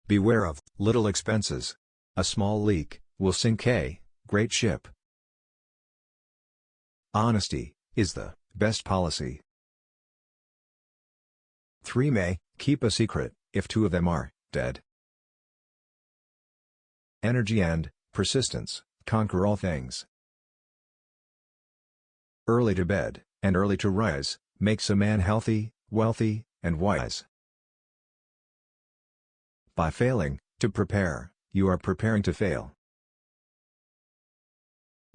beware of little expenses. A small leak will sink a great ship. Honesty is the best policy. 3 may keep a secret if 2 of them are dead. Energy and persistence conquer all things. Early to bed and early to rise makes a man healthy, wealthy, and wise. By failing to prepare, you are preparing to fail.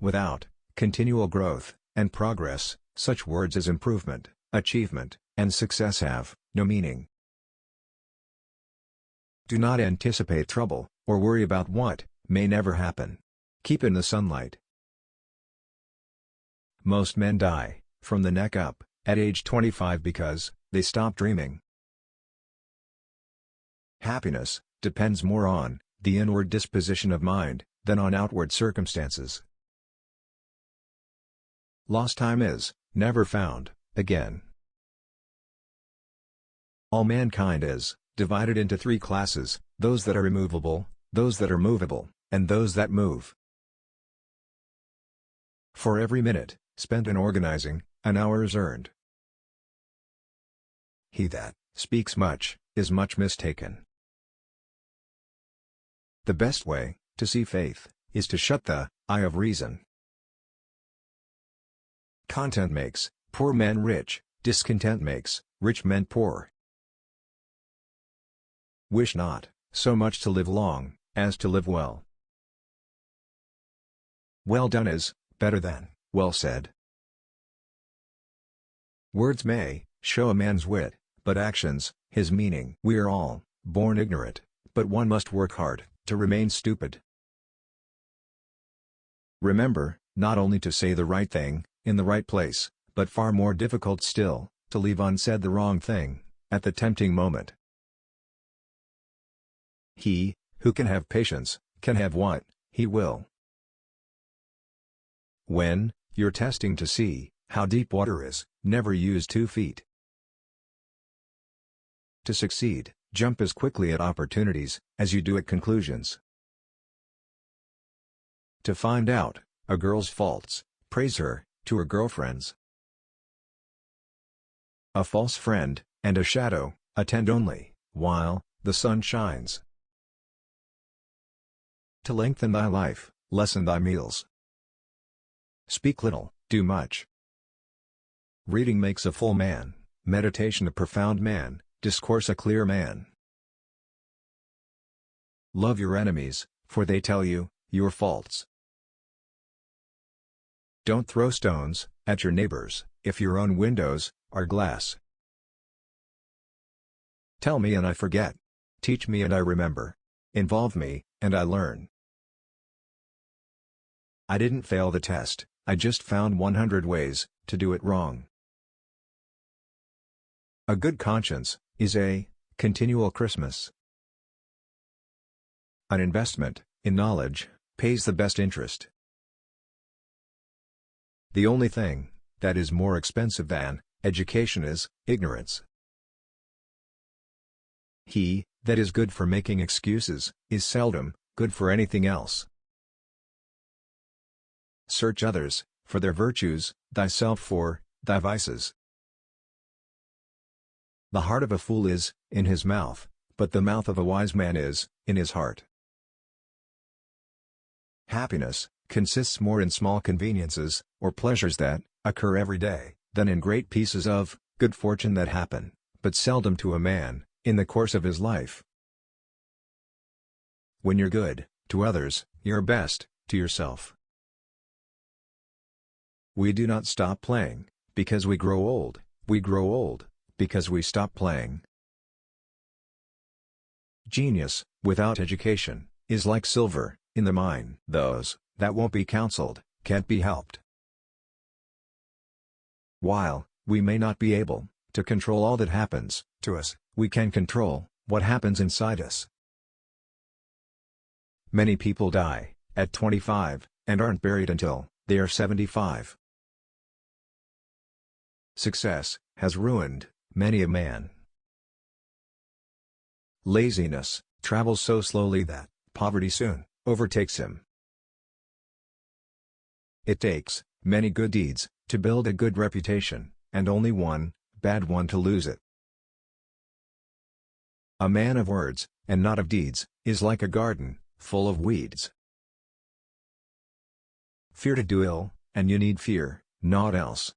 Without continual growth and progress, such words as improvement, achievement, and success have no meaning. Do not anticipate trouble, or worry about what may never happen. Keep in the sunlight. Most men die, from the neck up, at age 25 because they stop dreaming. Happiness depends more on the inward disposition of mind than on outward circumstances. Lost time is never found again. All mankind is divided into 3 classes: those that are immovable, those that are movable, and those that move. For every minute spent in organizing, an hour is earned. He that speaks much is much mistaken. The best way to see faith is to shut the eye of reason. Content makes poor men rich, discontent makes rich men poor. Wish not so much to live long as to live well. Well done is better than well said. Words may show a man's wit, but actions his meaning. We are all born ignorant, but one must work hard to remain stupid. Remember, not only to say the right thing in the right place, but far more difficult still, to leave unsaid the wrong thing at the tempting moment. He who can have patience can have what he will. When you're testing to see how deep water is, never use 2 feet. To succeed, jump as quickly at opportunities as you do at conclusions. To find out a girl's faults, praise her to her girlfriends. A false friend and a shadow attend only while the sun shines. To lengthen thy life, lessen thy meals. Speak little, do much. Reading makes a full man, meditation a profound man, discourse a clear man. Love your enemies, for they tell you your faults. Don't throw stones at your neighbors if your own windows are glass. Tell me and I forget. Teach me and I remember. Involve me, and I learn. I didn't fail the test, I just found 100 ways to do it wrong. A good conscience is a continual Christmas. An investment in knowledge pays the best interest. The only thing that is more expensive than education is ignorance. He that is good for making excuses is seldom good for anything else. Search others for their virtues, thyself for thy vices. The heart of a fool is in his mouth, but the mouth of a wise man is in his heart. Happiness consists more in small conveniences, or pleasures that occur every day, than in great pieces of good fortune that happen, but seldom to a man, in the course of his life. When you're good to others, you're best to yourself. We do not stop playing because we grow old because we stop playing. Genius, without education, is like silver in the mine. Those that won't be counseled can't be helped. While we may not be able to control all that happens to us, we can control what happens inside us. Many people die at 25 and aren't buried until they are 75. Success has ruined many a man. Laziness travels so slowly that poverty soon overtakes him. It takes many good deeds to build a good reputation, and only one bad one to lose it. A man of words, and not of deeds, is like a garden full of weeds. Fear to do ill, and you need fear, naught else.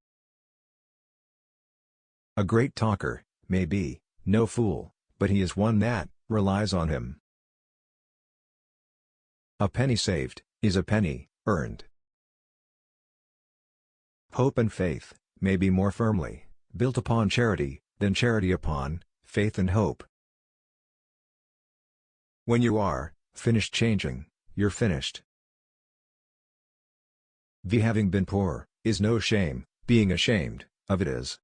A great talker may be no fool, but he is one that relies on him. A penny saved is a penny earned. Hope and faith may be more firmly built upon charity than charity upon faith and hope. When you are finished changing, you're finished. Having been poor is no shame, being ashamed of it is.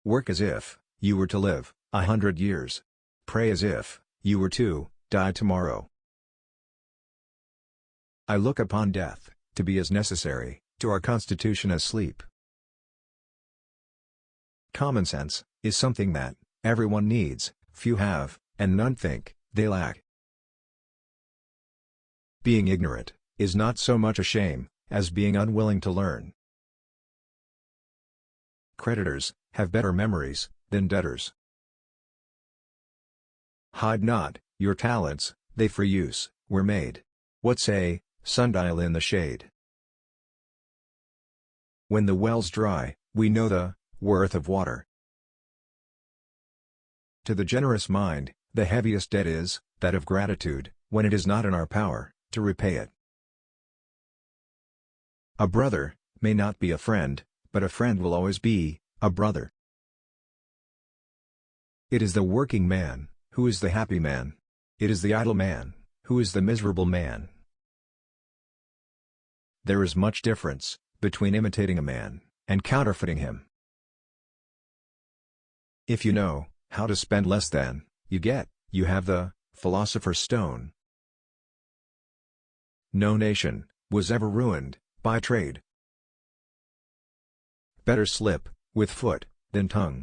Work as if you were to live 100 years. Pray as if you were to die tomorrow. I look upon death to be as necessary to our constitution as sleep. Common sense is something that everyone needs, few have, and none think they lack. Being ignorant is not so much a shame as being unwilling to learn. Creditors have better memories than debtors. Hide not your talents, they for use were made. What say, sundial in the shade? When the well's dry, we know the worth of water. To the generous mind, the heaviest debt is that of gratitude, when it is not in our power to repay it. A brother may not be a friend, but a friend will always be a brother. It is the working man who is the happy man. It is the idle man who is the miserable man. There is much difference between imitating a man and counterfeiting him. If you know how to spend less than you get, you have the philosopher's stone. No nation was ever ruined by trade. Better slip with foot than tongue.